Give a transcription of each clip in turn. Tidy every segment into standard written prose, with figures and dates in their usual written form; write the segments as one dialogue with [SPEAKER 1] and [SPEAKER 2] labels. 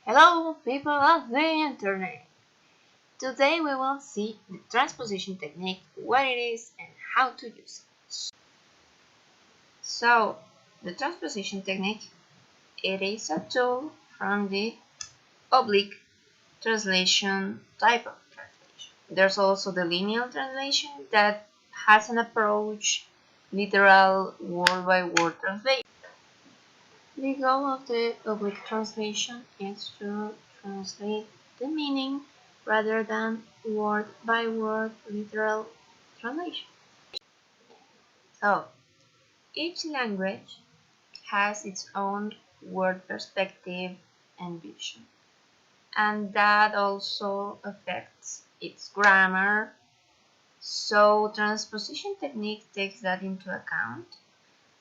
[SPEAKER 1] Hello, people of the internet! Today we will see the transposition technique, what it is, and how to use it. So, the transposition technique, it is a tool from the oblique translation type of translation. There's also the linear translation that has an approach, literal word-by-word translation. The goal of the oblique translation is to translate the meaning rather than word-by-word literal translation. So, each language has its own word perspective and vision, and that also affects its grammar. So, transposition technique takes that into account,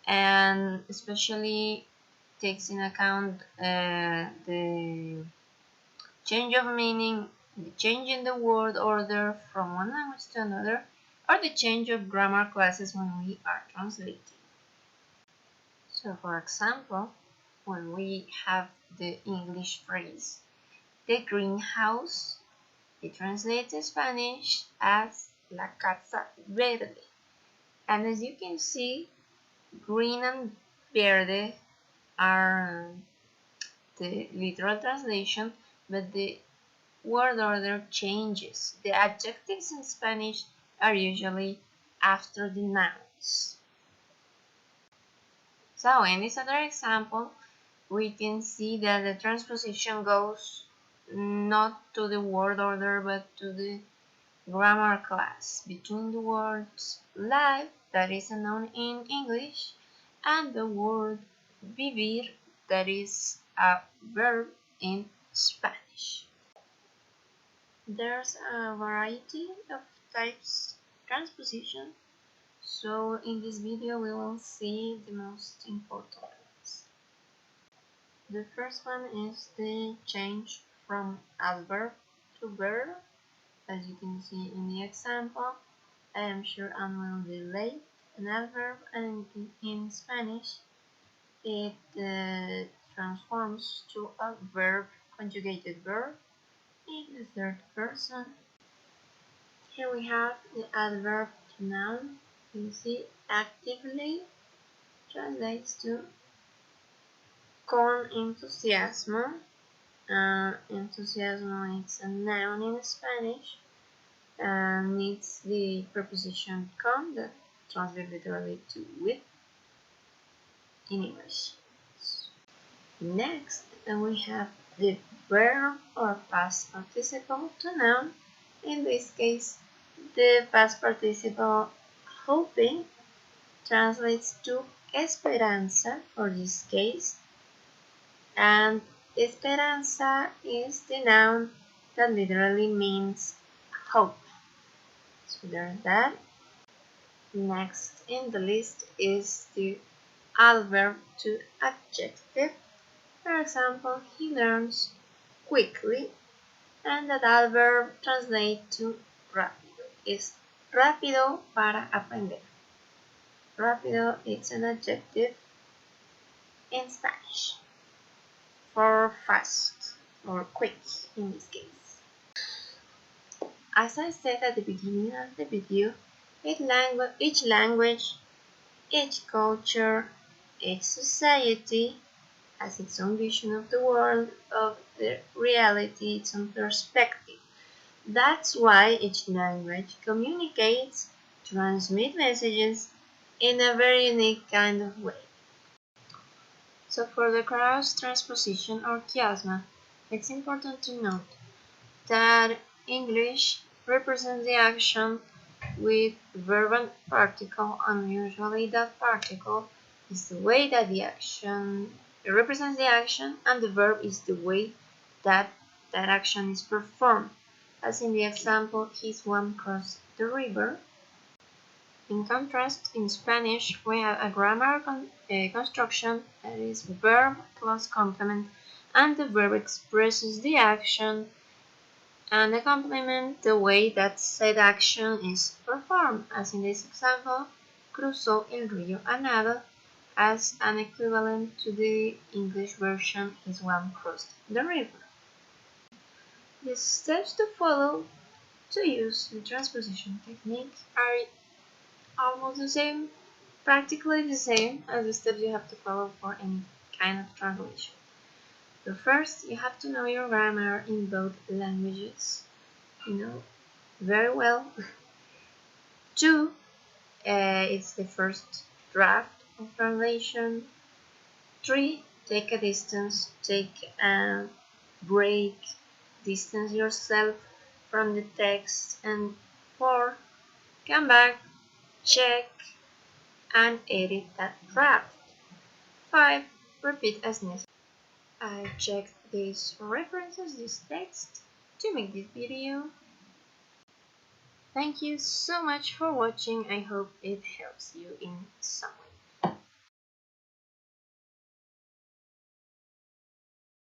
[SPEAKER 1] and especially takes in account the change of meaning, the change in the word order from one language to another, or the change of grammar classes when we are translating. So, for example, when we have the English phrase, the greenhouse, it translates in Spanish as la casa verde. And as you can see, green and verde are the literal translation, but the word order changes. The adjectives in Spanish are usually after the nouns. So in this other example, we can see that the transposition goes not to the word order but to the grammar class between the words live, that is a noun in English, and the word vivir, that is a verb in Spanish. There's a variety of types of transposition, so in this video we will see the most important ones. The first one is the change from adverb to verb. As you can see in the example, I am sure Anne will be late, an adverb, and in Spanish it transforms to a verb, conjugated verb, in the third person. Here we have the adverb to noun. You see actively translates to con entusiasmo. Entusiasmo is a noun in Spanish and needs the preposition con that translates literally to with in English. Next, we have the verb or past participle to noun. In this case, the past participle hoping translates to esperanza for this case, and esperanza is the noun that literally means hope. So there's that. Next in the list is the adverb to adjective. For example, he learns quickly, and that adverb translates to rápido. Is rápido para aprender. Rápido is an adjective in Spanish for fast or quick in this case. As I said at the beginning of the video, each language, each culture, each society has its own vision of the world, of the reality, its own perspective. That's why each language communicates, transmits messages in a very unique kind of way. So for the cross transposition or chiasma, it's important to note that English represents the action with verb and particle, and usually that particle is the way that the action represents the action, and the verb is the way that that action is performed. As in the example, he swam across the river. In contrast, in Spanish, we have a grammar construction that is verb plus complement, and the verb expresses the action and the complement the way that said action is performed, as in this example, cruzó el río a nado, as an equivalent to the English version, he swam across the river. The steps to follow to use the transposition technique are almost the same, practically the same as the steps you have to follow for any kind of translation. So first, you have to know your grammar in both languages, very well. Two, it's the first draft of translation. Three, take a distance, take a break, distance yourself from the text. And four, come back, check, and edit that draft. 5. Repeat as necessary. I checked these references, this text, to make this video. Thank you so much for watching. I hope it helps you in some way.